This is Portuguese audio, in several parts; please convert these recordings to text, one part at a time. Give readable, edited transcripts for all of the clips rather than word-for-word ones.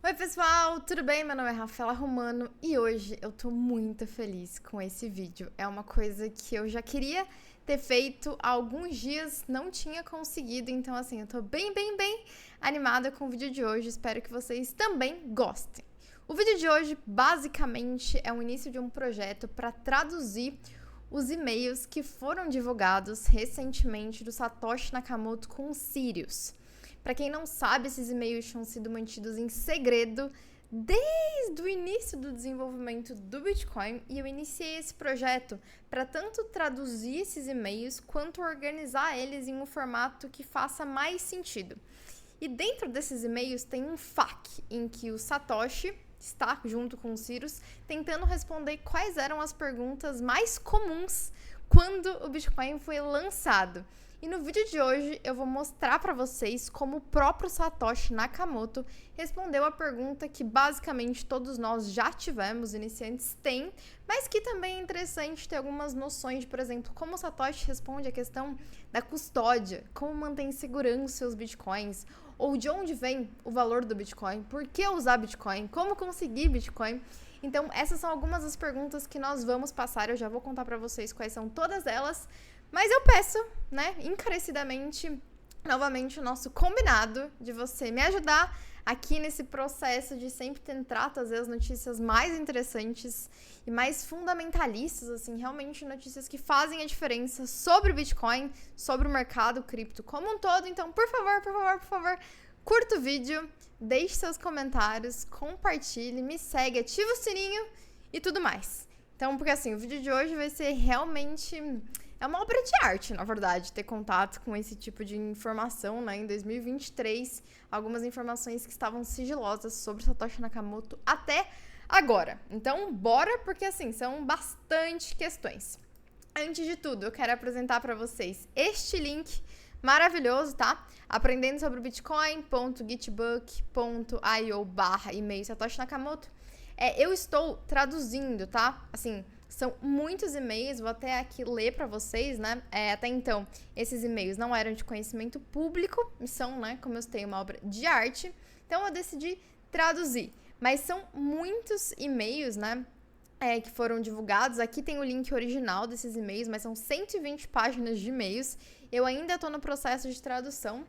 Oi pessoal, tudo bem? Meu nome é Rafaela Romano e hoje eu tô muito feliz com esse vídeo. É uma coisa que eu já queria ter feito há alguns dias, não tinha conseguido, então assim, eu tô bem animada com o vídeo de hoje, espero que vocês também gostem. O vídeo de hoje basicamente é o início de um projeto para traduzir os e-mails que foram divulgados recentemente do Satoshi Nakamoto com o Sirius. Para quem não sabe, esses e-mails tinham sido mantidos em segredo desde o início do desenvolvimento do Bitcoin e eu iniciei esse projeto para tanto traduzir esses e-mails quanto organizar eles em um formato que faça mais sentido. E dentro desses e-mails tem um FAQ em que o Satoshi está junto com o Sirius tentando responder quais eram as perguntas mais comuns quando o Bitcoin foi lançado. E no vídeo de hoje eu vou mostrar para vocês como o próprio Satoshi Nakamoto respondeu a pergunta que basicamente todos nós já tivemos, iniciantes têm, mas que também é interessante ter algumas noções de, por exemplo, como o Satoshi responde a questão da custódia, como mantém segurança os seus Bitcoins, ou de onde vem o valor do Bitcoin, por que usar Bitcoin, como conseguir Bitcoin. Então, essas são algumas das perguntas que nós vamos passar, eu já vou contar para vocês quais são todas elas. Mas eu peço, encarecidamente, novamente, o nosso combinado de você me ajudar aqui nesse processo de sempre tentar trazer as notícias mais interessantes e mais fundamentalistas, assim, realmente notícias que fazem a diferença sobre o Bitcoin, sobre o mercado cripto como um todo. Então, por favor, curta o vídeo, deixe seus comentários, compartilhe, me segue, ativa o sininho e tudo mais. Então, porque assim, o vídeo de hoje vai ser realmente... É uma obra de arte, na verdade, ter contato com esse tipo de informação, em 2023, algumas informações que estavam sigilosas sobre Satoshi Nakamoto até agora. Então, bora, porque assim, são bastante questões. Antes de tudo, eu quero apresentar para vocês este link maravilhoso, tá? Aprendendo sobre o bitcoin.gitbook.io/e-mail Satoshi Nakamoto. Eu estou traduzindo, tá? Assim, são muitos e-mails, vou até aqui ler para vocês, até então, esses e-mails não eram de conhecimento público, são, como eu tenho uma obra de arte, então eu decidi traduzir. Mas são muitos e-mails, que foram divulgados. Aqui tem o link original desses e-mails, mas são 120 páginas de e-mails. Eu ainda estou no processo de tradução.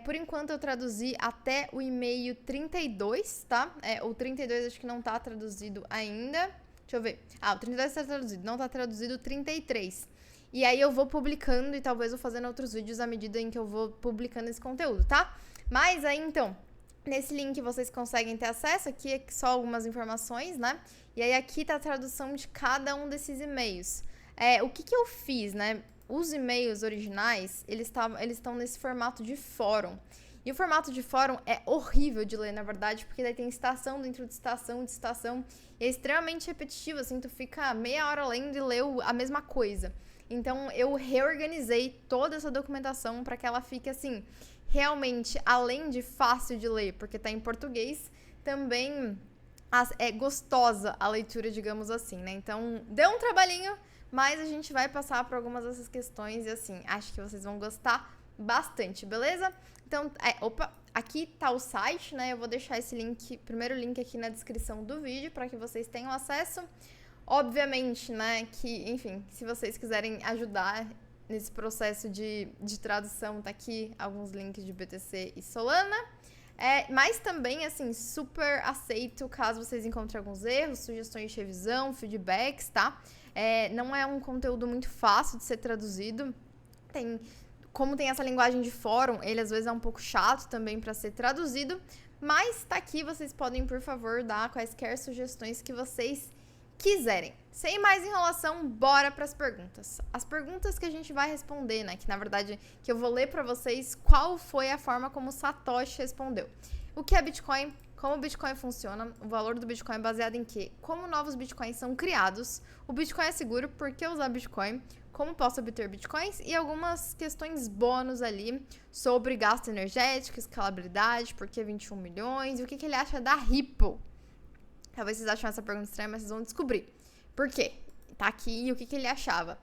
Por enquanto eu traduzi até o e-mail 32, tá? O 32 acho que não está traduzido ainda. Deixa eu ver. O 32 está traduzido, não está traduzido o 33. E aí eu vou publicando e talvez eu fazendo outros vídeos à medida em que eu vou publicando esse conteúdo, tá? Mas aí então, nesse link vocês conseguem ter acesso, aqui é só algumas informações, E aí aqui tá a tradução de cada um desses e-mails. O que eu fiz, Os e-mails originais, eles estão nesse formato de fórum. E o formato de fórum é horrível de ler, na verdade, porque daí tem estação dentro de estação, e é extremamente repetitivo, assim, tu fica meia hora lendo e leu a mesma coisa. Então, eu reorganizei toda essa documentação para que ela fique, assim, realmente, além de fácil de ler, porque tá em português, também é gostosa a leitura, digamos assim, Então, deu um trabalhinho, mas a gente vai passar por algumas dessas questões e, assim, acho que vocês vão gostar bastante, beleza? Então, aqui tá o site, Eu vou deixar esse link, primeiro link aqui na descrição do vídeo para que vocês tenham acesso. Obviamente, que, enfim, se vocês quiserem ajudar nesse processo de tradução, tá aqui alguns links de BTC e Solana. Mas também, assim, super aceito caso vocês encontrem alguns erros, sugestões de revisão, feedbacks, tá? Não é um conteúdo muito fácil de ser traduzido. Como tem essa linguagem de fórum, ele às vezes é um pouco chato também para ser traduzido, mas tá aqui, vocês podem, por favor, dar quaisquer sugestões que vocês quiserem. Sem mais enrolação, bora para as perguntas. As perguntas que a gente vai responder, que na verdade que eu vou ler para vocês qual foi a forma como o Satoshi respondeu. O que é Bitcoin? Como o Bitcoin funciona? O valor do Bitcoin é baseado em quê? Como novos Bitcoins são criados? O Bitcoin é seguro? Por que usar Bitcoin? Como posso obter Bitcoins? E algumas questões bônus ali sobre gasto energético, escalabilidade, por que 21 milhões, e o que ele acha da Ripple. Talvez vocês achem essa pergunta estranha, mas vocês vão descobrir. Por quê? Tá aqui e o que ele achava.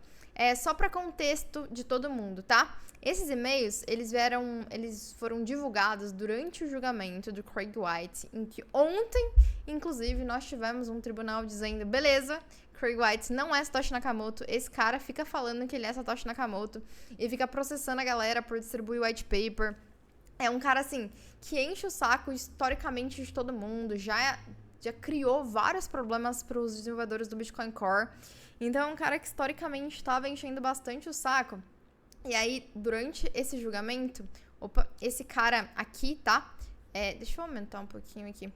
só para contexto de todo mundo, tá? Esses e-mails, eles foram divulgados durante o julgamento do Craig White, em que ontem, inclusive, nós tivemos um tribunal dizendo, beleza, Craig White não é Satoshi Nakamoto, esse cara fica falando que ele é Satoshi Nakamoto e fica processando a galera por distribuir o white paper. É um cara, assim, que enche o saco historicamente de todo mundo, já criou vários problemas para os desenvolvedores do Bitcoin Core. Então, é um cara que historicamente estava enchendo bastante o saco. E aí, durante esse julgamento, esse cara aqui, tá? Deixa eu aumentar um pouquinho aqui.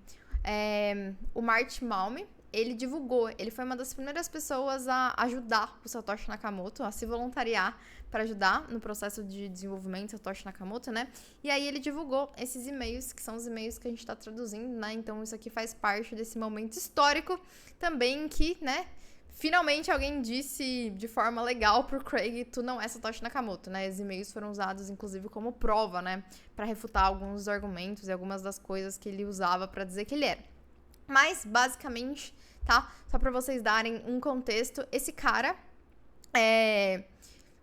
O Marty Malme, ele divulgou, ele foi uma das primeiras pessoas a ajudar o Satoshi Nakamoto, a se voluntariar para ajudar no processo de desenvolvimento do Satoshi Nakamoto, né? E aí ele divulgou esses e-mails, que são os e-mails que a gente está traduzindo, né? Então isso aqui faz parte desse momento histórico também que, né? Finalmente alguém disse de forma legal pro Craig, tu não é Satoshi Nakamoto, né? Os e-mails foram usados, inclusive, como prova, né? Para refutar alguns dos argumentos e algumas das coisas que ele usava para dizer que ele era. Mas, basicamente, tá? Só pra vocês darem um contexto, esse cara,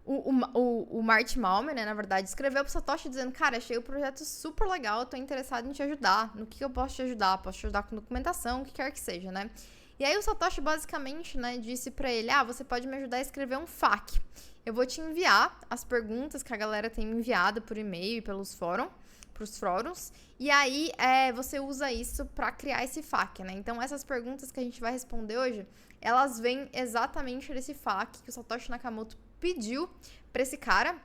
o Marty Malme, né, na verdade, escreveu pro Satoshi dizendo, cara, achei o projeto super legal, tô interessado em te ajudar, no que eu posso te ajudar? Posso te ajudar com documentação, o que quer que seja, né? E aí o Satoshi, basicamente, né, disse pra ele, você pode me ajudar a escrever um FAQ. Eu vou te enviar as perguntas que a galera tem me enviado por e-mail e pros fóruns, e aí você usa isso para criar esse FAQ, né? Então, essas perguntas que a gente vai responder hoje, elas vêm exatamente desse FAQ que o Satoshi Nakamoto pediu para esse cara.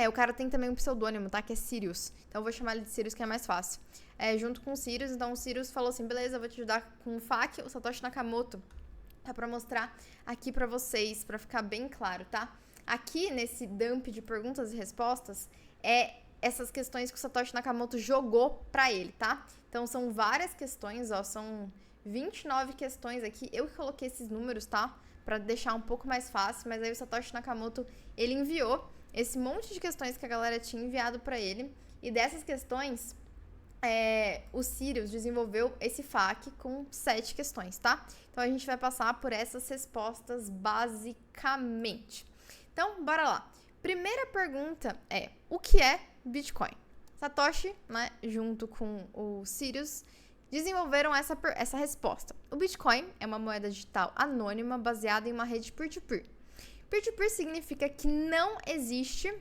O cara tem também um pseudônimo, tá? Que é Sirius. Então, eu vou chamar ele de Sirius, que é mais fácil. Junto com o Sirius, então o Sirius falou assim, beleza, eu vou te ajudar com o FAQ. O Satoshi Nakamoto tá para mostrar aqui para vocês, para ficar bem claro, tá? Aqui, nesse dump de perguntas e respostas, essas questões que o Satoshi Nakamoto jogou pra ele, tá? Então, são várias questões, são 29 questões aqui. Eu que coloquei esses números, tá? Pra deixar um pouco mais fácil, mas aí o Satoshi Nakamoto, ele enviou esse monte de questões que a galera tinha enviado pra ele. E dessas questões, o Sirius desenvolveu esse FAQ com 7 questões, tá? Então, a gente vai passar por essas respostas basicamente. Então, bora lá. Primeira pergunta o que é Bitcoin? Satoshi, né, junto com o Sirius, desenvolveram essa resposta. O Bitcoin é uma moeda digital anônima baseada em uma rede peer-to-peer. Peer-to-peer significa que não existe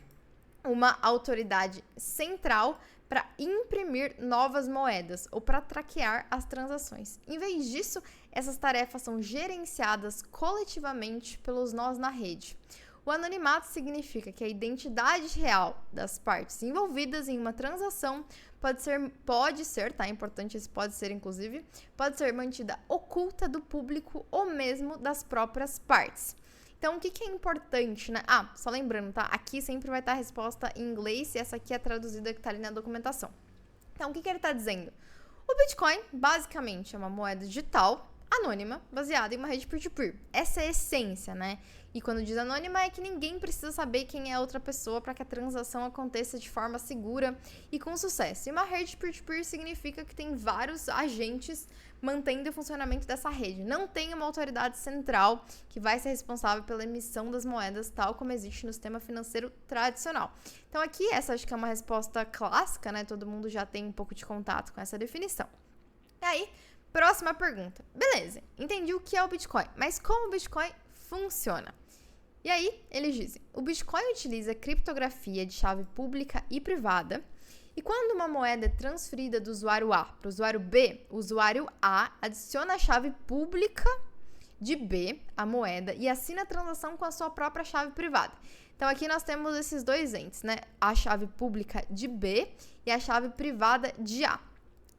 uma autoridade central para imprimir novas moedas ou para traquear as transações. Em vez disso, essas tarefas são gerenciadas coletivamente pelos nós na rede. O anonimato significa que a identidade real das partes envolvidas em uma transação pode ser, tá? É importante esse pode ser, inclusive, pode ser mantida oculta do público ou mesmo das próprias partes. Então, o que é importante, né? Só lembrando, tá? Aqui sempre vai estar a resposta em inglês e essa aqui é traduzida que tá ali na documentação. Então, o que ele tá dizendo? O Bitcoin, basicamente, é uma moeda digital anônima, baseada em uma rede peer-to-peer. Essa é a essência, né? E quando diz anônima é que ninguém precisa saber quem é a outra pessoa para que a transação aconteça de forma segura e com sucesso. E uma rede peer-to-peer significa que tem vários agentes mantendo o funcionamento dessa rede. Não tem uma autoridade central que vai ser responsável pela emissão das moedas, tal como existe no sistema financeiro tradicional. Então aqui, essa acho que é uma resposta clássica, né? Todo mundo já tem um pouco de contato com essa definição. E aí, próxima pergunta. Beleza, entendi o que é o Bitcoin, mas como o Bitcoin funciona? E aí, eles dizem, o Bitcoin utiliza criptografia de chave pública e privada, e quando uma moeda é transferida do usuário A para o usuário B, o usuário A adiciona a chave pública de B, a moeda, e assina a transação com a sua própria chave privada. Então, aqui nós temos esses dois entes, né? A chave pública de B e a chave privada de A.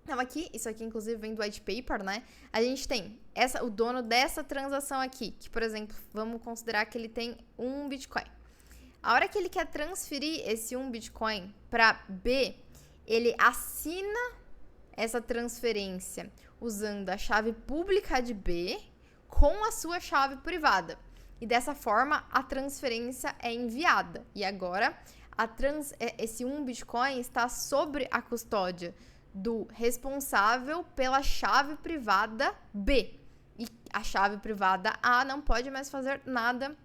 Então, aqui, isso aqui inclusive vem do white paper, né? A gente tem o dono dessa transação aqui, que, por exemplo, vamos considerar que ele tem 1 Bitcoin. A hora que ele quer transferir esse 1 Bitcoin para B, ele assina essa transferência usando a chave pública de B com a sua chave privada. E dessa forma, a transferência é enviada. E agora, esse 1 Bitcoin está sobre a custódia do responsável pela chave privada B. E a chave privada A não pode mais fazer nada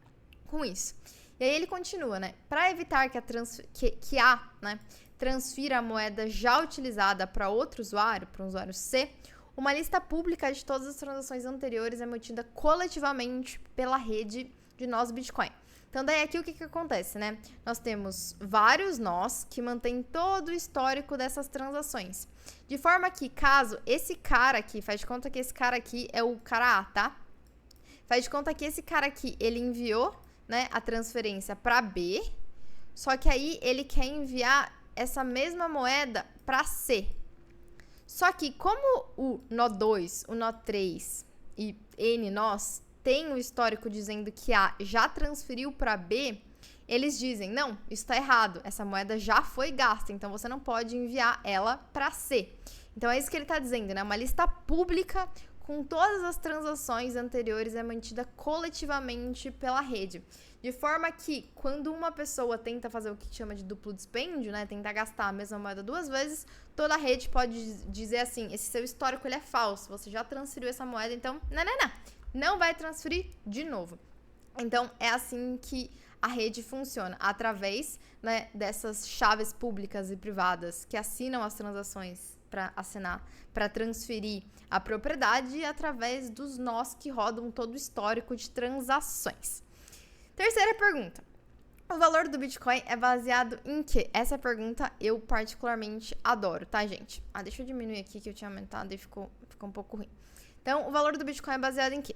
com isso. E aí ele continua, né? Para evitar que A, né, transfira a moeda já utilizada para outro usuário, para um usuário C, uma lista pública de todas as transações anteriores é mantida coletivamente pela rede de nós Bitcoin. Então, daí aqui o que acontece, né? Nós temos vários nós que mantêm todo o histórico dessas transações. De forma que, caso esse cara aqui, faz de conta que esse cara aqui é o cara A, tá? Faz de conta que esse cara aqui, ele enviou, né, a transferência para B, só que aí ele quer enviar essa mesma moeda para C. Só que como o nó 2, o nó 3 e N nós tem o histórico dizendo que A já transferiu para B, eles dizem, não, isso está errado, essa moeda já foi gasta, então você não pode enviar ela para C. Então é isso que ele está dizendo, né? Uma lista pública com todas as transações anteriores é mantida coletivamente pela rede. De forma que, quando uma pessoa tenta fazer o que chama de duplo dispêndio, né, tentar gastar a mesma moeda 2 vezes, toda a rede pode dizer assim, esse seu histórico ele é falso, você já transferiu essa moeda, então, não vai transferir de novo. Então, é assim que a rede funciona, através, né, dessas chaves públicas e privadas que assinam as transações para assinar, para transferir a propriedade e através dos nós que rodam todo o histórico de transações. Terceira pergunta. O valor do Bitcoin é baseado em quê? Essa pergunta eu particularmente adoro, tá, gente? Deixa eu diminuir aqui que eu tinha aumentado e ficou um pouco ruim. Então, o valor do Bitcoin é baseado em quê?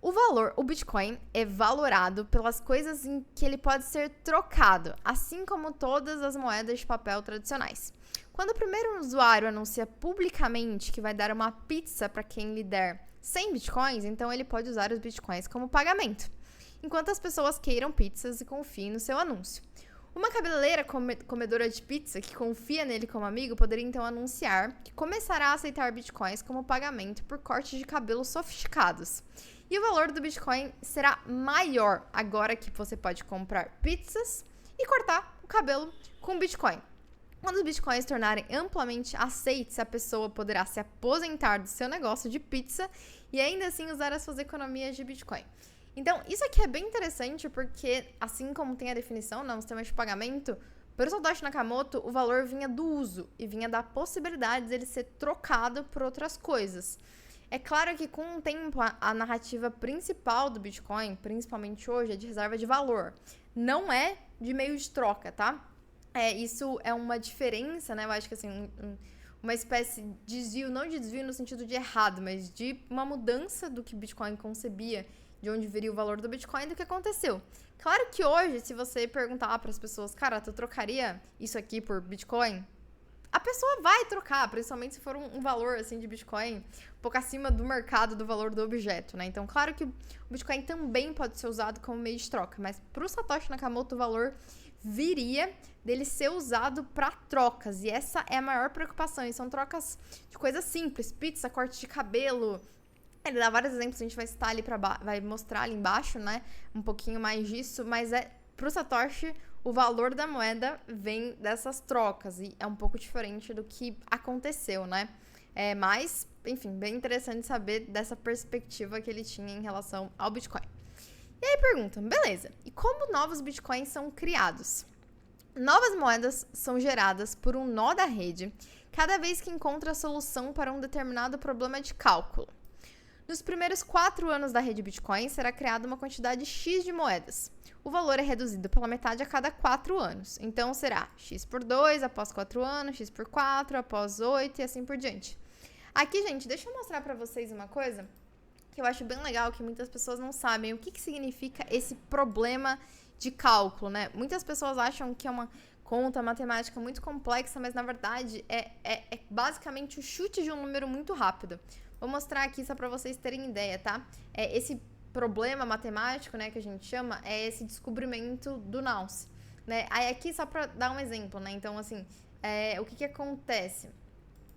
O Bitcoin é valorado pelas coisas em que ele pode ser trocado, assim como todas as moedas de papel tradicionais. Quando o primeiro usuário anuncia publicamente que vai dar uma pizza para quem lhe der 100 bitcoins, então ele pode usar os bitcoins como pagamento, enquanto as pessoas queiram pizzas e confiem no seu anúncio. Uma cabeleireira comedora de pizza que confia nele como amigo poderia então anunciar que começará a aceitar bitcoins como pagamento por cortes de cabelo sofisticados. E o valor do Bitcoin será maior agora que você pode comprar pizzas e cortar o cabelo com Bitcoin. Quando os Bitcoins se tornarem amplamente aceitos, a pessoa poderá se aposentar do seu negócio de pizza e ainda assim usar as suas economias de Bitcoin. Então, isso aqui é bem interessante porque, assim como tem a definição, no sistema de pagamento, para o Satoshi Nakamoto, o valor vinha do uso e vinha da possibilidade dele ser trocado por outras coisas. É claro que com o tempo a narrativa principal do Bitcoin, principalmente hoje, é de reserva de valor. Não é de meio de troca, tá? Isso é uma diferença, né? Eu acho que assim, uma espécie de desvio, não de desvio no sentido de errado, mas de uma mudança do que o Bitcoin concebia, de onde viria o valor do Bitcoin, do que aconteceu. Claro que hoje, se você perguntar para as pessoas, cara, tu trocaria isso aqui por Bitcoin? A pessoa vai trocar, principalmente se for um valor assim de Bitcoin um pouco acima do mercado do valor do objeto, né? Então, claro que o Bitcoin também pode ser usado como meio de troca, mas para o Satoshi Nakamoto o valor viria dele ser usado para trocas, e essa é a maior preocupação, e são trocas de coisas simples, pizza, corte de cabelo. Ele dá vários exemplos, a gente vai citar ali vai mostrar ali embaixo, né? Um pouquinho mais disso, mas pro Satoshi o valor da moeda vem dessas trocas e é um pouco diferente do que aconteceu, né? Mas, enfim, bem interessante saber dessa perspectiva que ele tinha em relação ao Bitcoin. E aí perguntam, beleza, e como novos Bitcoins são criados? Novas moedas são geradas por um nó da rede cada vez que encontra a solução para um determinado problema de cálculo. Nos primeiros 4 anos da rede Bitcoin, será criada uma quantidade X de moedas. O valor é reduzido pela metade a cada 4 anos. Então, será X por 2 após 4 anos, X por 4 após 8 e assim por diante. Aqui, gente, deixa eu mostrar pra vocês uma coisa que eu acho bem legal, que muitas pessoas não sabem. O que significa esse problema de cálculo, né? Muitas pessoas acham que é uma conta matemática muito complexa, mas na verdade é basicamente o chute de um número muito rápido. Vou mostrar aqui só para vocês terem ideia, tá? Esse problema matemático, né, que a gente chama, é esse descobrimento do Nance, né? Aí aqui só para dar um exemplo, né? Então, assim, o que acontece?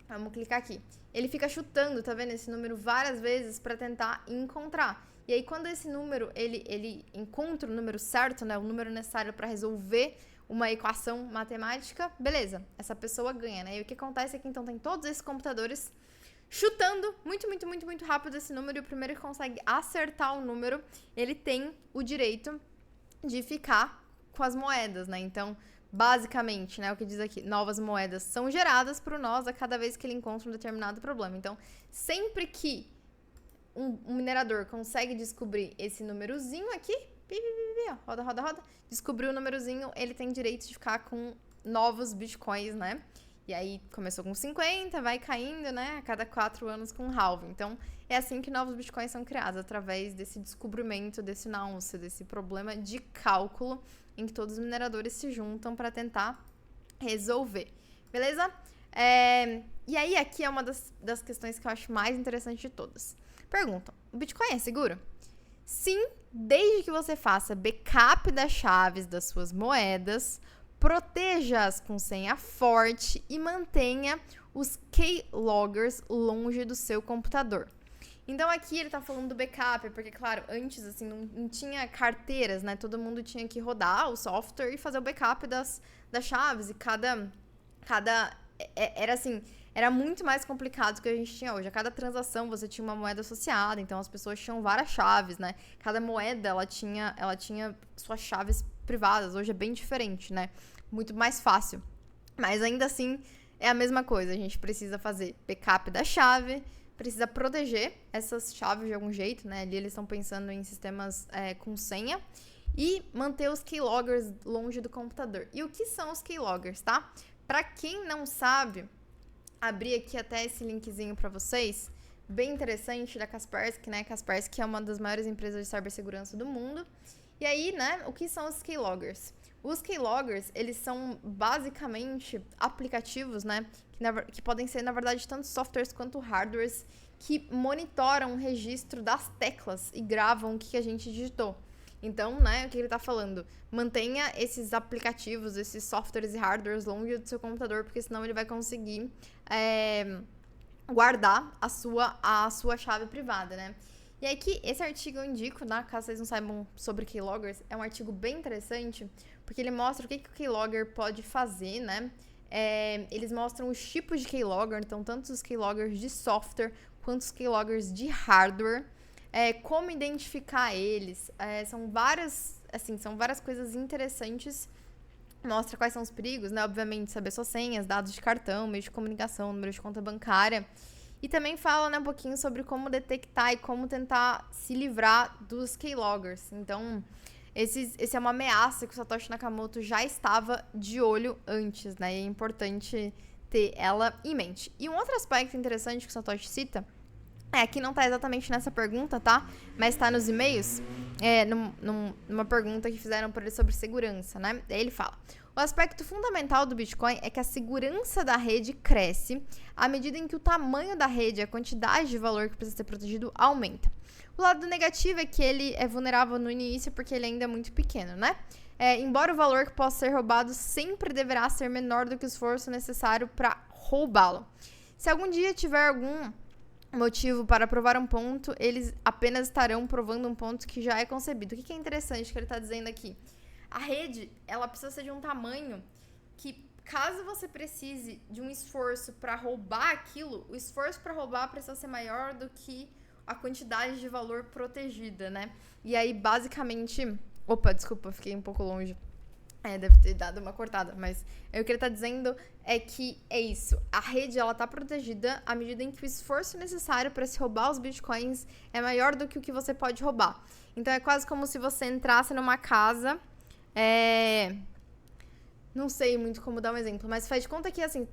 Vamos clicar aqui. Ele fica chutando, tá vendo, esse número várias vezes para tentar encontrar. E aí, quando esse número, ele encontra o número certo, né, o número necessário para resolver uma equação matemática, beleza, essa pessoa ganha, né? E o que acontece é que, então, tem todos esses computadores chutando muito rápido esse número, e o primeiro que consegue acertar o número, ele tem o direito de ficar com as moedas, né? Então, basicamente, né, o que diz aqui, novas moedas são geradas por nós a cada vez que ele encontra um determinado problema. Então, sempre que um minerador consegue descobrir esse númerozinho aqui, roda, roda, roda, descobriu o númerozinho, ele tem direito de ficar com novos bitcoins, né? E aí começou com 50, vai caindo, né? A cada 4 anos com um halving. Então, é assim que novos bitcoins são criados, através desse descobrimento, desse náusea, desse problema de cálculo em que todos os mineradores se juntam para tentar resolver. Beleza? E aí, aqui é uma das questões que eu acho mais interessante de todas. Perguntam, o Bitcoin é seguro? Sim, desde que você faça backup das chaves das suas moedas, proteja-as com senha forte e mantenha os keyloggers longe do seu computador. Então aqui ele tá falando do backup, porque claro, antes assim não tinha carteiras, né? Todo mundo tinha que rodar o software e fazer o backup das chaves, e era assim, era muito mais complicado do que a gente tinha hoje. A cada transação você tinha uma moeda associada, então as pessoas tinham várias chaves, né? Cada moeda ela tinha suas chaves privadas. Hoje é bem diferente, né? Muito mais fácil. Mas ainda assim é a mesma coisa. A gente precisa fazer backup da chave, precisa proteger essas chaves de algum jeito, né? Ali eles estão pensando em sistemas com senha, e manter os keyloggers longe do computador. E o que são os keyloggers, tá? Pra quem não sabe, abri aqui até esse linkzinho pra vocês, bem interessante, da Kaspersky, né? Kaspersky é uma das maiores empresas de cibersegurança do mundo. E aí, né, o que são os keyloggers? Os keyloggers, eles são basicamente aplicativos, né, que podem ser, na verdade, tanto softwares quanto hardwares, que monitoram o registro das teclas e gravam o que a gente digitou. Então, né, o que ele tá falando? Mantenha esses aplicativos, esses softwares e hardwares longe do seu computador, porque senão ele vai conseguir guardar a sua chave privada, né? E aqui, esse artigo eu indico, né, caso vocês não saibam sobre keyloggers, é um artigo bem interessante, porque ele mostra o que o keylogger pode fazer, né? Eles mostram os tipos de keylogger, então tanto os keyloggers de software quanto os keyloggers de hardware, como identificar eles, são várias coisas interessantes. Mostra quais são os perigos, né? Obviamente, saber suas senhas, dados de cartão, meio de comunicação, número de conta bancária. E também fala, né, um pouquinho sobre como detectar e como tentar se livrar dos keyloggers. Então, esse é uma ameaça que o Satoshi Nakamoto já estava de olho antes, né? E é importante ter ela em mente. E um outro aspecto interessante que o Satoshi cita, aqui não tá exatamente nessa pergunta, tá? Mas tá nos e-mails, numa pergunta que fizeram por ele sobre segurança, né? Daí ele fala: o aspecto fundamental do Bitcoin é que a segurança da rede cresce à medida em que o tamanho da rede e a quantidade de valor que precisa ser protegido aumenta. O lado negativo é que ele é vulnerável no início porque ele ainda é muito pequeno, né? Embora o valor que possa ser roubado sempre deverá ser menor do que o esforço necessário para roubá-lo. Se algum dia tiver algum motivo para provar um ponto, eles apenas estarão provando um ponto que já é concebido. O que é interessante que ele está dizendo aqui? A rede, ela precisa ser de um tamanho que, caso você precise de um esforço para roubar aquilo, o esforço para roubar precisa ser maior do que a quantidade de valor protegida, né? E aí, basicamente... Opa, desculpa, fiquei um pouco longe. Deve ter dado uma cortada, mas o que ele tá dizendo é que é isso. A rede, ela tá protegida à medida em que o esforço necessário para se roubar os bitcoins é maior do que o que você pode roubar. Então, é quase como se você entrasse numa casa... Não sei muito como dar um exemplo, mas faz de conta que, assim,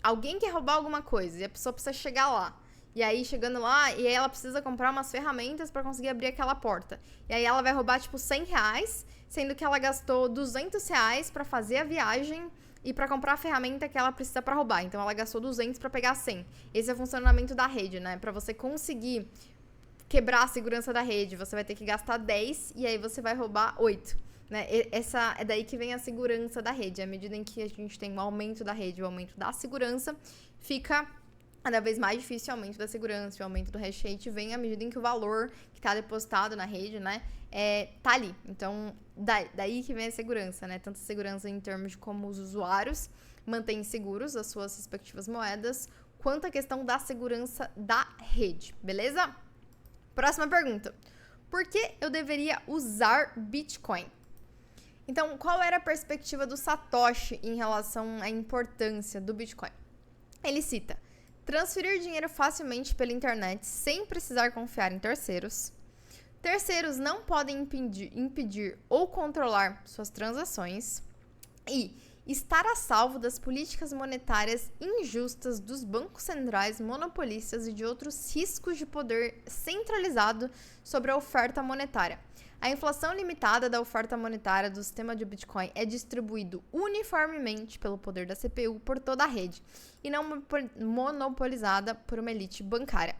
alguém quer roubar alguma coisa e a pessoa precisa chegar lá. E aí, chegando lá, e aí ela precisa comprar umas ferramentas pra conseguir abrir aquela porta. E aí ela vai roubar, tipo, R$100, sendo que ela gastou R$200 pra fazer a viagem e pra comprar a ferramenta que ela precisa pra roubar. Então, ela gastou 200 pra pegar 100. Esse é o funcionamento da rede, né? Pra você conseguir quebrar a segurança da rede, você vai ter que gastar 10 e aí você vai roubar 8. Né? É daí que vem a segurança da rede. À medida em que a gente tem um aumento da rede, o aumento da segurança, fica... cada vez mais difícil o aumento da segurança, o aumento do hash rate vem à medida em que o valor que está depositado na rede, né, tá ali. Então, daí que vem a segurança, né? Tanto a segurança em termos de como os usuários mantêm seguros as suas respectivas moedas, quanto a questão da segurança da rede, beleza? Próxima pergunta. Por que eu deveria usar Bitcoin? Então, qual era a perspectiva do Satoshi em relação à importância do Bitcoin? Ele cita: transferir dinheiro facilmente pela internet sem precisar confiar em terceiros. Terceiros não podem impedir ou controlar suas transações. E estar a salvo das políticas monetárias injustas dos bancos centrais monopolistas e de outros riscos de poder centralizado sobre a oferta monetária. A inflação limitada da oferta monetária do sistema de Bitcoin é distribuído uniformemente pelo poder da CPU por toda a rede e não monopolizada por uma elite bancária.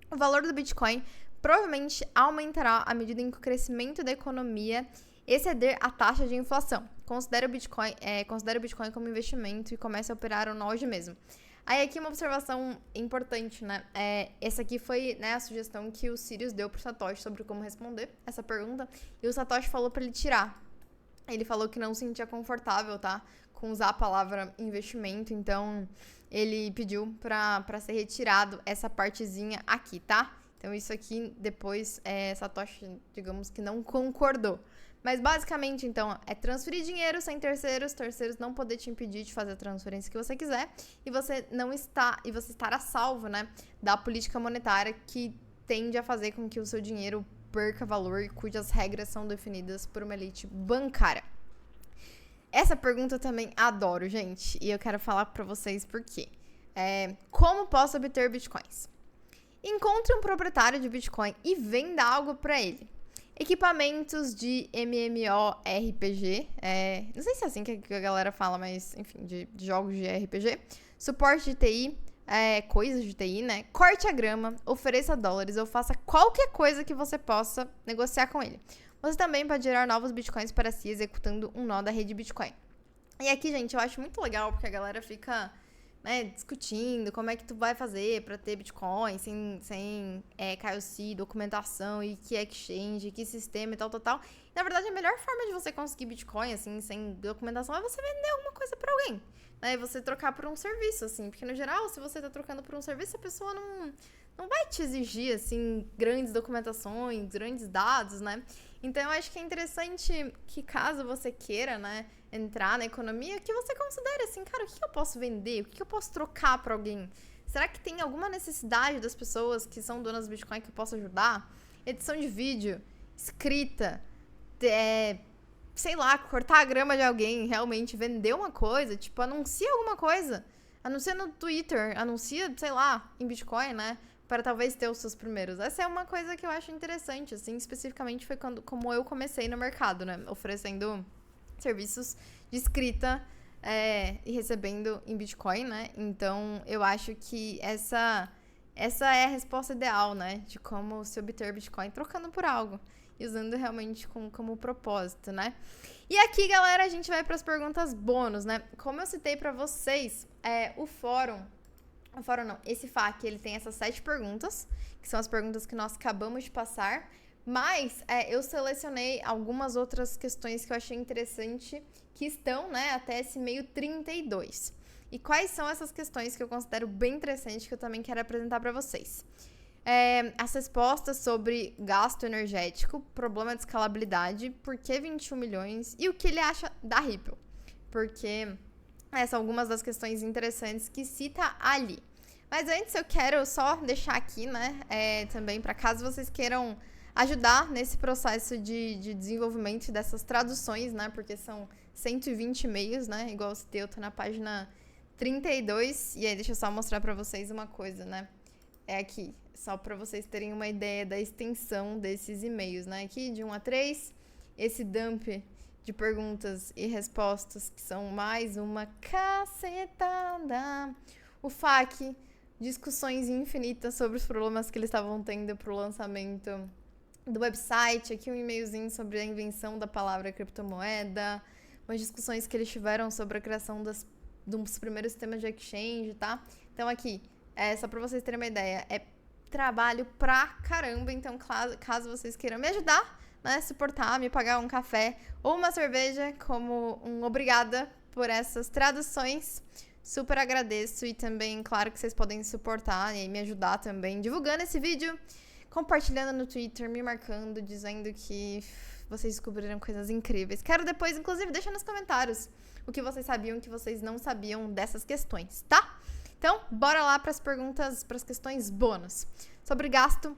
O valor do Bitcoin provavelmente aumentará à medida em que o crescimento da economia exceder a taxa de inflação. Considere o Bitcoin como investimento e comece a operar no auge mesmo. Aí aqui uma observação importante, né? Essa aqui foi, né, a sugestão que o Sirius deu pro Satoshi sobre como responder essa pergunta. E o Satoshi falou para ele tirar. Ele falou que não se sentia confortável, tá? Com usar a palavra investimento. Então, ele pediu pra ser retirado essa partezinha aqui, tá? Então, isso aqui, depois, Satoshi, digamos que não concordou. Mas, basicamente, então, é transferir dinheiro sem terceiros não poder te impedir de fazer a transferência que você quiser e você estar a salvo, né, da política monetária que tende a fazer com que o seu dinheiro perca valor e cujas regras são definidas por uma elite bancária. Essa pergunta eu também adoro, gente, e eu quero falar pra vocês por quê. Como posso obter bitcoins? Encontre um proprietário de Bitcoin e venda algo para ele. Equipamentos de MMORPG, não sei se é assim que a galera fala, mas enfim, de jogos de RPG. Suporte de TI, coisas de TI, né? Corte a grama, ofereça dólares ou faça qualquer coisa que você possa negociar com ele. Você também pode gerar novos bitcoins para si executando um nó da rede Bitcoin. E aqui, gente, eu acho muito legal porque a galera fica, né, discutindo como é que tu vai fazer pra ter Bitcoin sem KYC, documentação e que exchange, que sistema e tal. Na verdade, a melhor forma de você conseguir Bitcoin, assim, sem documentação é você vender alguma coisa pra alguém, né? E você trocar por um serviço, assim. Porque, no geral, se você tá trocando por um serviço, a pessoa não vai te exigir, assim, grandes documentações, grandes dados, né? Então, eu acho que é interessante que caso você queira, né, entrar na economia, que você considere assim, cara, o que eu posso vender? O que eu posso trocar pra alguém? Será que tem alguma necessidade das pessoas que são donas do Bitcoin que eu posso ajudar? Edição de vídeo, escrita, sei lá, cortar a grama de alguém, realmente vender uma coisa, tipo, anuncia alguma coisa. Anuncia no Twitter, anuncia, sei lá, em Bitcoin, né? Para talvez ter os seus primeiros. Essa é uma coisa que eu acho interessante, assim, especificamente foi como eu comecei no mercado, né? Oferecendo serviços de escrita e recebendo em Bitcoin, né? Então, eu acho que essa é a resposta ideal, né? De como se obter Bitcoin trocando por algo. E usando realmente como propósito, né? E aqui, galera, a gente vai para as perguntas bônus, né? Como eu citei para vocês, esse FAQ, ele tem essas 7 perguntas, que são as perguntas que nós acabamos de passar, mas eu selecionei algumas outras questões que eu achei interessante, que estão, né, até esse meio 32. E quais são essas questões que eu considero bem interessantes, que eu também quero apresentar para vocês? As respostas sobre gasto energético, problema de escalabilidade, por que 21 milhões e o que ele acha da Ripple. Porque são algumas das questões interessantes que cita ali. Mas antes eu quero só deixar aqui, né, também para caso vocês queiram ajudar nesse processo de desenvolvimento dessas traduções, né, porque são 120 e-mails, né, igual eu citei, eu tô na página 32, e aí deixa eu só mostrar para vocês uma coisa, né, aqui, só para vocês terem uma ideia da extensão desses e-mails, né, aqui de 1 a 3, esse dump de perguntas e respostas, que são mais uma cacetada. O FAQ, discussões infinitas sobre os problemas que eles estavam tendo pro lançamento do website. Aqui um e-mailzinho sobre a invenção da palavra criptomoeda. Umas discussões que eles tiveram sobre a criação dos primeiros sistemas de exchange, tá? Então aqui, só pra vocês terem uma ideia, é trabalho pra caramba. Então, caso vocês queiram me ajudar, né, suportar, me pagar um café ou uma cerveja como um obrigada por essas traduções, super agradeço. E também, claro que vocês podem suportar e me ajudar também divulgando esse vídeo, compartilhando no Twitter, me marcando, dizendo que vocês descobriram coisas incríveis. Quero depois, inclusive, deixa nos comentários o que vocês sabiam e o que vocês não sabiam dessas questões, tá? Então, bora lá para as perguntas, para as questões bônus. Sobre gasto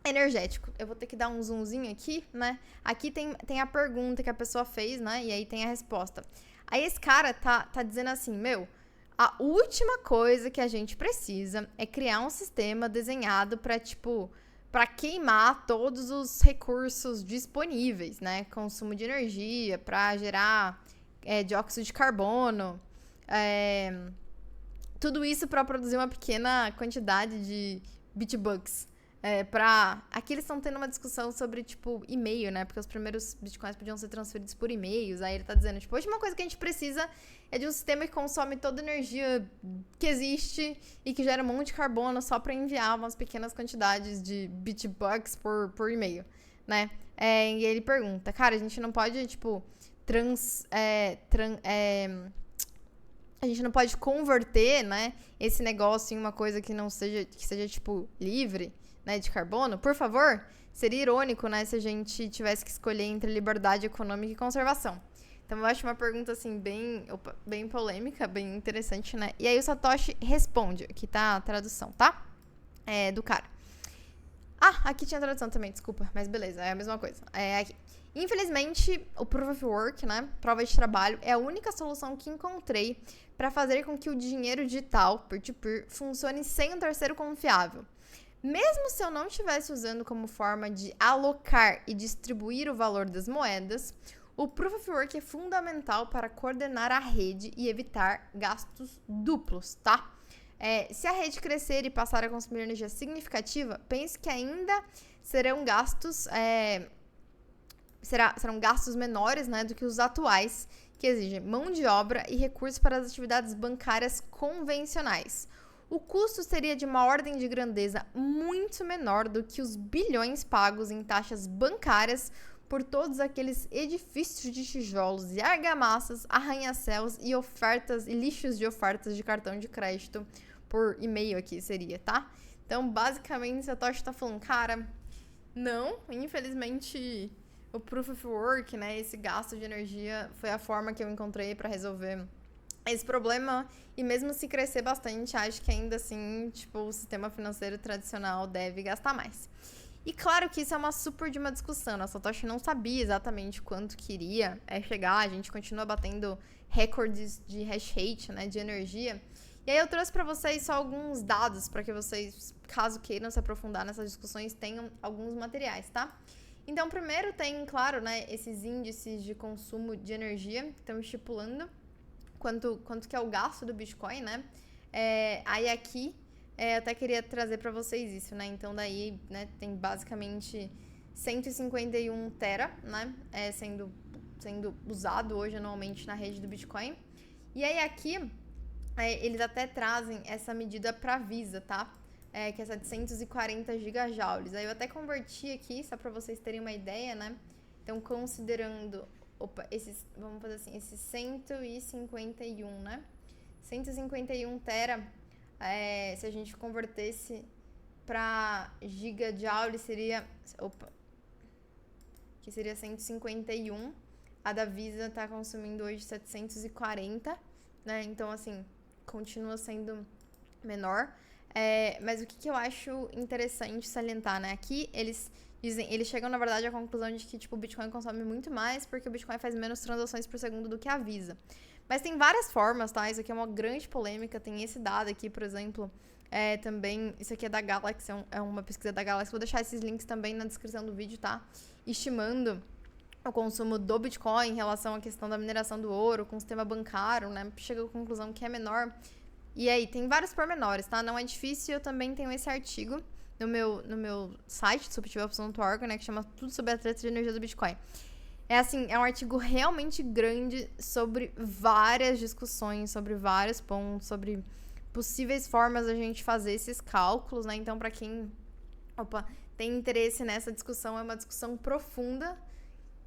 energético. Eu vou ter que dar um zoomzinho aqui, né? Aqui tem a pergunta que a pessoa fez, né? E aí tem a resposta. Aí esse cara tá dizendo assim, a última coisa que a gente precisa é criar um sistema desenhado para queimar todos os recursos disponíveis, né? Consumo de energia, para gerar dióxido de carbono, tudo isso para produzir uma pequena quantidade de bitbucks. Aqui eles estão tendo uma discussão sobre, e-mail, né? Porque os primeiros bitcoins podiam ser transferidos por e-mails. Aí ele tá dizendo, a última coisa que a gente precisa é de um sistema que consome toda a energia que existe e que gera um monte de carbono só para enviar umas pequenas quantidades de bitbucks por e-mail, né? E ele pergunta, cara, a gente não pode, a gente não pode converter, né, esse negócio em uma coisa que não seja, livre, né, de carbono? Por favor? Seria irônico, né, se a gente tivesse que escolher entre liberdade econômica e conservação. Então, eu acho uma pergunta, assim, bem polêmica, bem interessante, né? E aí o Satoshi responde, aqui tá a tradução, tá? Do cara. Aqui tinha a tradução também, desculpa, mas beleza, é a mesma coisa. Aqui. Infelizmente, o Proof of Work, né, prova de trabalho, é a única solução que encontrei para fazer com que o dinheiro digital, peer-to-peer, funcione sem um terceiro confiável. Mesmo se eu não estivesse usando como forma de alocar e distribuir o valor das moedas, o Proof of Work é fundamental para coordenar a rede e evitar gastos duplos, tá? Se a rede crescer e passar a consumir energia significativa, pense que ainda serão gastos serão gastos menores, né, do que os atuais, que exigem mão de obra e recursos para as atividades bancárias convencionais. O custo seria de uma ordem de grandeza muito menor do que os bilhões pagos em taxas bancárias por todos aqueles edifícios de tijolos e argamassas, arranha-céus e lixos de ofertas de cartão de crédito por e-mail aqui seria, tá? Então, basicamente, Satoshi tá falando, cara, não, infelizmente, o Proof of Work, né, esse gasto de energia foi a forma que eu encontrei para resolver esse problema, e mesmo se crescer bastante, acho que ainda assim, o sistema financeiro tradicional deve gastar mais. E claro que isso é uma super de uma discussão, a Satoshi não sabia exatamente quanto queria chegar, a gente continua batendo recordes de hash rate, né, de energia. E aí eu trouxe para vocês só alguns dados para que vocês, caso queiram se aprofundar nessas discussões, tenham alguns materiais, tá? Então, primeiro tem, claro, né, esses índices de consumo de energia que estão estipulando quanto que é o gasto do Bitcoin, né? Aí aqui, eu até queria trazer para vocês isso, né? Então, daí, né, tem basicamente 151 tera, né? Sendo usado hoje anualmente na rede do Bitcoin. E aí aqui, eles até trazem essa medida para Visa, tá? Que é 740 gigajoules. Aí eu até converti aqui, só para vocês terem uma ideia, né? Então, considerando... vamos fazer assim, esses 151, né? 151 tera, se a gente convertesse para gigajoule, seria... que seria 151. A da Visa tá consumindo hoje 740, né? Então, assim, continua sendo menor. Mas o que eu acho interessante salientar, né? Aqui eles chegam, na verdade, à conclusão de que, o Bitcoin consome muito mais porque o Bitcoin faz menos transações por segundo do que a Visa. Mas tem várias formas, tá? Isso aqui é uma grande polêmica. Tem esse dado aqui, por exemplo, também, isso aqui é da Galaxy, é uma pesquisa da Galaxy. Vou deixar esses links também na descrição do vídeo, tá? Estimando o consumo do Bitcoin em relação à questão da mineração do ouro com o sistema bancário, né? Chega à conclusão que é menor. E aí, tem vários pormenores, tá? Não é difícil, eu também tenho esse artigo no meu site, subtivelopção.org, né? Que chama Tudo sobre a Treta de Energia do Bitcoin. É um artigo realmente grande sobre várias discussões, sobre vários pontos, sobre possíveis formas da gente fazer esses cálculos, né? Então, para quem tem interesse nessa discussão, é uma discussão profunda,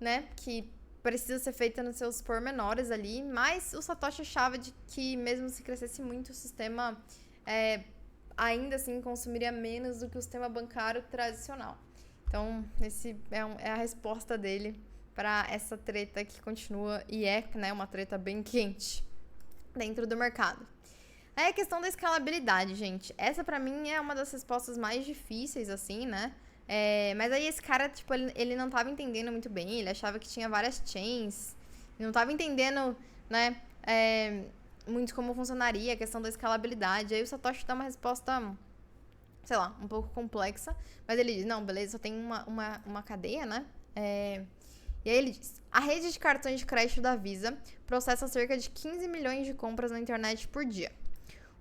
né? Que precisa ser feita nos seus pormenores ali, mas o Satoshi achava de que mesmo se crescesse muito o sistema, ainda assim consumiria menos do que o sistema bancário tradicional. Então, esse é a resposta dele para essa treta que continua e é, né, uma treta bem quente dentro do mercado. Aí a questão da escalabilidade, gente. Essa pra mim é uma das respostas mais difíceis, assim, né? Mas aí esse cara, tipo, ele não tava entendendo muito bem, ele achava que tinha várias chains, não tava entendendo, né, muito como funcionaria a questão da escalabilidade. Aí o Satoshi dá uma resposta, sei lá, um pouco complexa, mas ele diz, não, beleza, só tem uma cadeia, né? E aí ele diz, a rede de cartões de crédito da Visa processa cerca de 15 milhões de compras na internet por dia.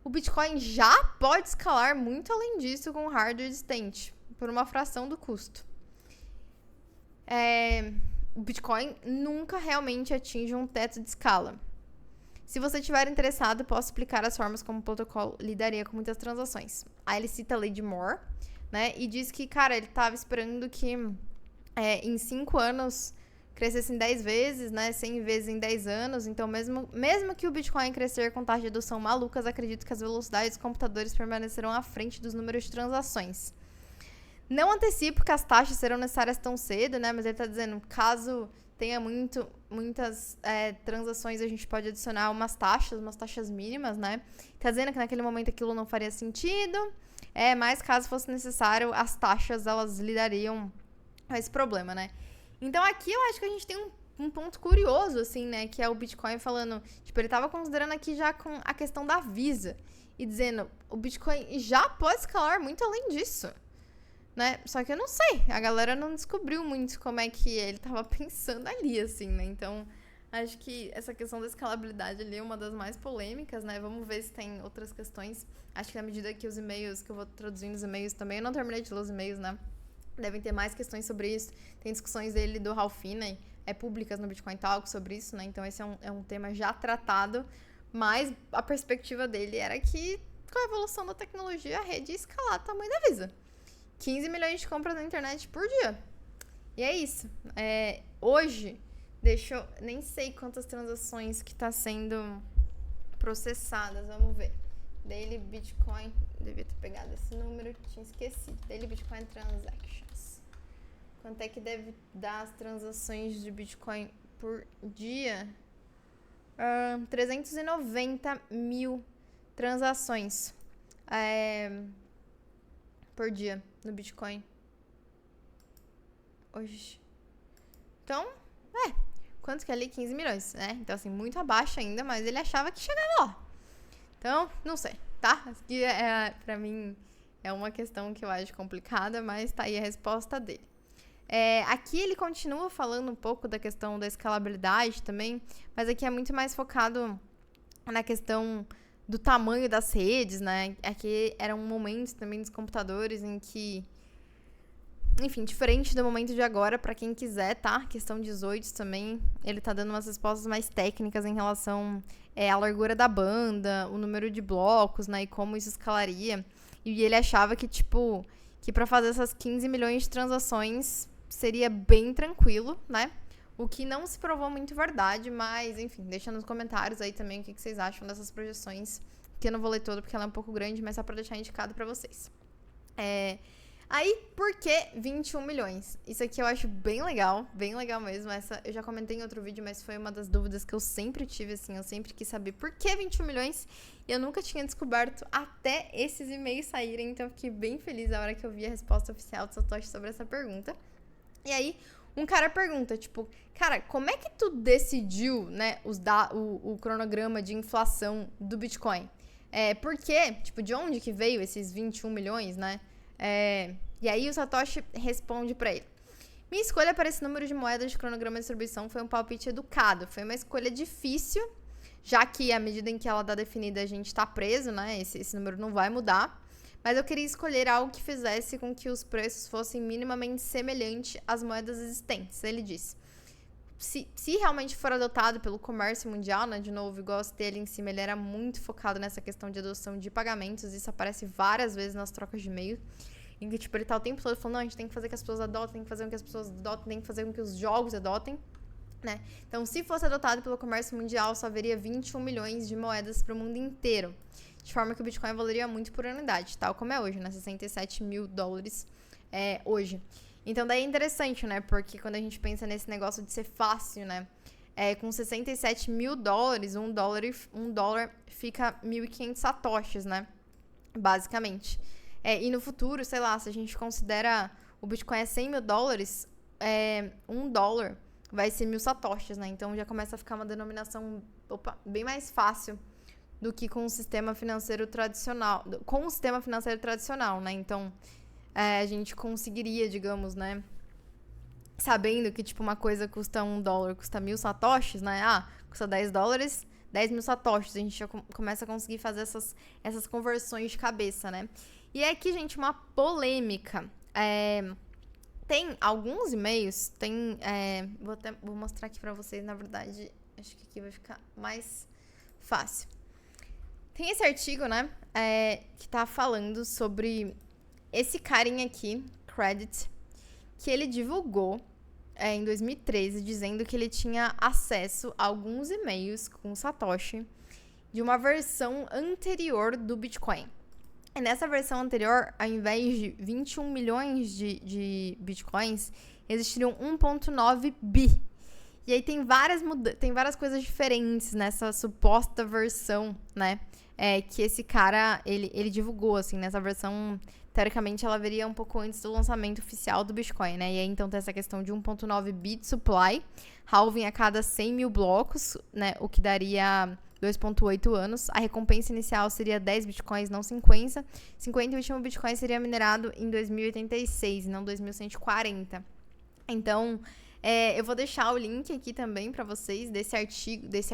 O Bitcoin já pode escalar muito além disso com hardware existente, por uma fração do custo. O Bitcoin nunca realmente atinge um teto de escala. Se você estiver interessado, posso explicar as formas como o protocolo lidaria com muitas transações. Aí ele cita a lei de Moore, né? E diz que, cara, ele estava esperando que em 5 anos crescesse em 10 vezes, né? 100 vezes em 10 anos. Então, mesmo que o Bitcoin crescer com taxas de adoção malucas, acredito que as velocidades dos computadores permanecerão à frente dos números de transações. Não antecipo que as taxas serão necessárias tão cedo, né? Mas ele está dizendo, caso tenha muitas transações, a gente pode adicionar umas taxas mínimas, né? Está dizendo que naquele momento aquilo não faria sentido, mas caso fosse necessário, as taxas, elas lidariam com esse problema, né? Então aqui eu acho que a gente tem um ponto curioso, assim, né? Que é o Bitcoin falando, tipo, ele tava considerando aqui já com a questão da Visa e dizendo, o Bitcoin já pode escalar muito além disso, né? Só que eu não sei, a galera não descobriu muito como é que ele tava pensando ali, assim, né? Então, acho que essa questão da escalabilidade ali é uma das mais polêmicas, né? Vamos ver se tem outras questões. Acho que na medida que os e-mails, que eu vou traduzindo os e-mails também, eu não terminei de ler os e-mails, né? Devem ter mais questões sobre isso. Tem discussões dele do Ralph Finney, públicas no Bitcoin Talk sobre isso, né? Então esse é um tema já tratado, mas a perspectiva dele era que com a evolução da tecnologia a rede ia escalar o tamanho da Visa. 15 milhões de compras na internet por dia. E é isso. Hoje, nem sei quantas transações que tá sendo processadas, vamos ver. Daily Bitcoin, devia ter pegado esse número, tinha esquecido. Daily Bitcoin Transactions. Quanto é que deve dar as transações de Bitcoin por dia? 390 mil transações por dia no Bitcoin. Hoje. Então, quanto que é ali? 15 milhões, né? Então, assim, muito abaixo ainda, mas ele achava que chegava lá. Então, não sei, tá? Aqui pra mim é uma questão que eu acho complicada, mas tá aí a resposta dele. Aqui ele continua falando um pouco da questão da escalabilidade também, mas aqui é muito mais focado na questão do tamanho das redes, né? Aqui era um momento também dos computadores em que, enfim, diferente do momento de agora, pra quem quiser, tá? Questão 18 também, ele tá dando umas respostas mais técnicas em relação à largura da banda, o número de blocos, né? E como isso escalaria. E ele achava que, tipo, que pra fazer essas 15 milhões de transações seria bem tranquilo, né? O que não se provou muito verdade, mas, enfim, deixa nos comentários aí também o que vocês acham dessas projeções, que eu não vou ler toda porque ela é um pouco grande, mas só pra deixar indicado pra vocês. Aí, por que 21 milhões? Isso aqui eu acho bem legal mesmo. Essa eu já comentei em outro vídeo, mas foi uma das dúvidas que eu sempre tive, assim, eu sempre quis saber por que 21 milhões e eu nunca tinha descoberto até esses e-mails saírem, então eu fiquei bem feliz na hora que eu vi a resposta oficial do Satoshi sobre essa pergunta. E aí, um cara pergunta, tipo, cara, como é que tu decidiu, né, o cronograma de inflação do Bitcoin? Por quê? Tipo, de onde que veio esses 21 milhões, né? E aí o Satoshi responde pra ele: minha escolha para esse número de moedas de cronograma de distribuição foi um palpite educado, foi uma escolha difícil, já que à medida em que ela tá definida a gente tá preso, né, esse número não vai mudar, mas eu queria escolher algo que fizesse com que os preços fossem minimamente semelhantes às moedas existentes. Ele disse: se realmente for adotado pelo comércio mundial, né, de novo, igual ele em cima, ele era muito focado nessa questão de adoção de pagamentos, isso aparece várias vezes nas trocas de e-mail, em que, tipo, ele tá o tempo todo falando, não, a gente tem que fazer que as pessoas adotem, tem que fazer com que as pessoas adotem, tem que fazer com que os jogos adotem, né? Então, se fosse adotado pelo comércio mundial, só haveria 21 milhões de moedas para o mundo inteiro. de forma que o Bitcoin valeria muito por unidade, tal como é hoje, né? 67 mil dólares hoje. Então, daí é interessante, né? Porque quando a gente pensa nesse negócio de ser fácil, né? Com 67 mil dólares, um dólar fica 1.500 satoshis, né? Basicamente. E no futuro, sei lá, se a gente considera o Bitcoin 100 mil dólares, um dólar vai ser 1.000 satoshis, né? Então já começa a ficar uma denominação bem mais fácil do que com o sistema financeiro tradicional. Com o sistema financeiro tradicional, né? Então a gente conseguiria, digamos, né? Sabendo que, tipo, uma coisa custa $1, custa 1.000 satoshis, né? Custa 10 dólares, 10.000 satoshis. A gente já começa a conseguir fazer essas conversões de cabeça, né? E aqui, gente, uma polêmica. Tem alguns e-mails, vou mostrar aqui pra vocês, na verdade, acho que aqui vai ficar mais fácil. Tem esse artigo, né, que tá falando sobre esse carinha aqui, Credit, que ele divulgou em 2013, dizendo que ele tinha acesso a alguns e-mails com Satoshi de uma versão anterior do Bitcoin. E nessa versão anterior, ao invés de 21 milhões de Bitcoins, existiriam 1,9 bi. E aí tem várias coisas diferentes nessa suposta versão, né? Que esse cara, ele divulgou, assim, nessa versão, teoricamente, ela viria um pouco antes do lançamento oficial do Bitcoin, né? E aí, então, tem essa questão de 1,9 bi de supply, halving a cada 100 mil blocos, né? O que daria 2,8 anos. A recompensa inicial seria 10 bitcoins, não 50. 50 e o último bitcoin seria minerado em 2086, não 2140. Então, eu vou deixar o link aqui também pra vocês desse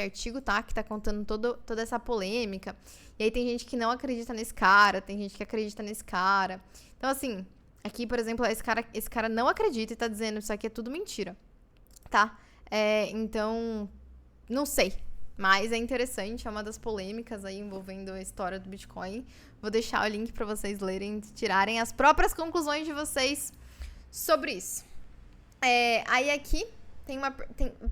artigo, tá? Que tá contando toda essa polêmica. E aí tem gente que não acredita nesse cara, tem gente que acredita nesse cara. Então, assim, aqui, por exemplo, esse cara não acredita e tá dizendo isso aqui é tudo mentira, tá? Então, não sei. Mas é interessante, é uma das polêmicas aí envolvendo a história do Bitcoin. Vou deixar o link pra vocês lerem, tirarem as próprias conclusões de vocês sobre isso. Aí aqui tem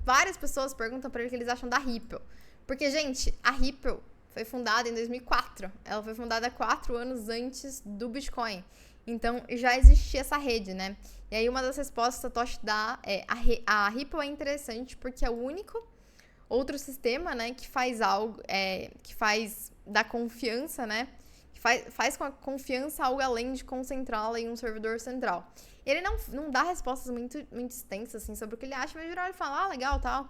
várias pessoas perguntam pra ele o que eles acham da Ripple. Porque, gente, a Ripple foi fundada em 2004. Ela foi fundada 4 anos antes do Bitcoin. Então, já existia essa rede, né? E aí, uma das respostas que a Satoshi dá a Ripple é interessante porque é o único outro sistema, né, que faz algo, que faz da confiança, né, que faz com a confiança algo além de concentrá-la em um servidor central. Ele não dá respostas muito extensas, assim, sobre o que ele acha, mas geral ele fala, legal, tal.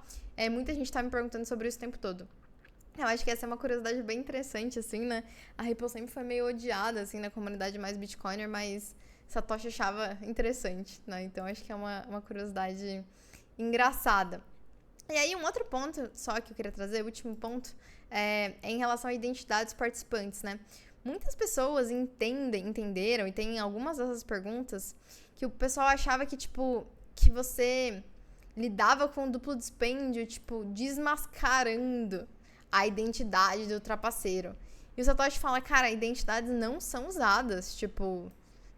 Muita gente tá me perguntando sobre isso o tempo todo. Eu acho que essa é uma curiosidade bem interessante, assim, né, a Ripple sempre foi meio odiada, assim, na comunidade mais Bitcoiner, mas Satoshi achava interessante, né, então acho que é uma curiosidade engraçada. E aí, um outro ponto só que eu queria trazer, o último ponto, é em relação à identidade dos participantes, né? Muitas pessoas entenderam, e tem algumas dessas perguntas, que o pessoal achava que, tipo, que você lidava com duplo dispêndio, tipo, desmascarando a identidade do trapaceiro. E o Satoshi fala, cara, identidades não são usadas, tipo,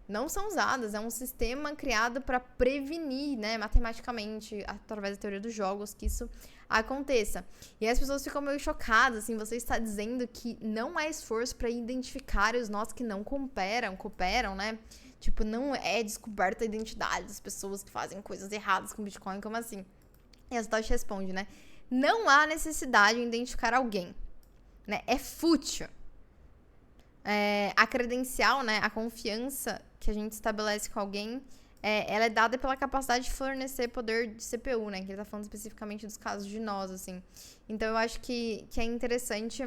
não são usadas, é um sistema criado para prevenir, né, matematicamente, através da teoria dos jogos, que isso aconteça. E as pessoas ficam meio chocadas, assim, você está dizendo que não há esforço para identificar os nós que não cooperam, né? Tipo, não é descoberta a identidade das pessoas que fazem coisas erradas com Bitcoin, como assim? E a Satoshi responde, né, não há necessidade de identificar alguém, né, é fútil. A credencial, né, a confiança que a gente estabelece com alguém, ela é dada pela capacidade de fornecer poder de CPU, né, que ele tá falando especificamente dos casos de nós, assim. Então, eu acho que é interessante,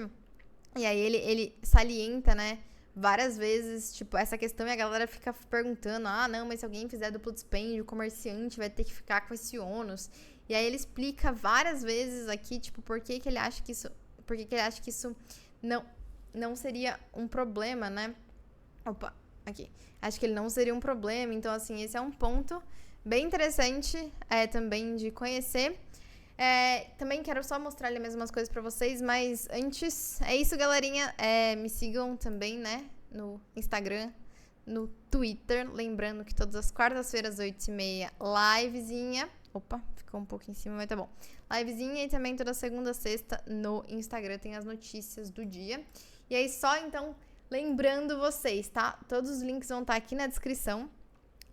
e aí ele salienta, né, várias vezes, tipo, essa questão, e a galera fica perguntando, não, mas se alguém fizer duplo dispêndio, o comerciante vai ter que ficar com esse ônus. E aí ele explica várias vezes aqui, tipo, por que ele acha que isso não seria um problema, né? Opa, aqui. Acho que ele não seria um problema. Então, assim, esse é um ponto bem interessante também de conhecer. Também quero só mostrar ali mais umas coisas pra vocês, mas antes, é isso, galerinha. Me sigam também, né? No Instagram, no Twitter. Lembrando que todas as quartas-feiras, 8h30, livezinha. Opa, ficou um pouco em cima, mas tá bom. Livezinha e também toda segunda e sexta no Instagram tem as notícias do dia. E aí, só então, lembrando vocês, tá? Todos os links vão estar aqui na descrição.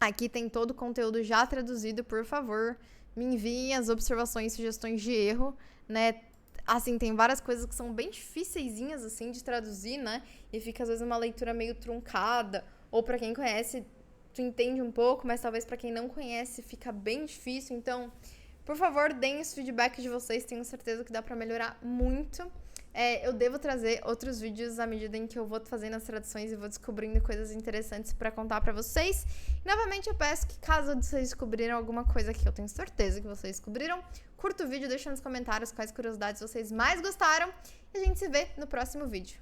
Aqui tem todo o conteúdo já traduzido, por favor, me enviem as observações e sugestões de erro, né? Assim, tem várias coisas que são bem dificeizinhas, assim, de traduzir, né? E fica, às vezes, uma leitura meio truncada. Ou pra quem conhece, tu entende um pouco, mas talvez pra quem não conhece fica bem difícil. Então, por favor, deem os feedbacks de vocês, tenho certeza que dá pra melhorar muito. Eu devo trazer outros vídeos à medida em que eu vou fazendo as traduções e vou descobrindo coisas interessantes pra contar pra vocês. E, novamente, eu peço que, caso vocês descobriram alguma coisa que eu tenho certeza que vocês descobriram, curta o vídeo, deixa nos comentários quais curiosidades vocês mais gostaram e a gente se vê no próximo vídeo.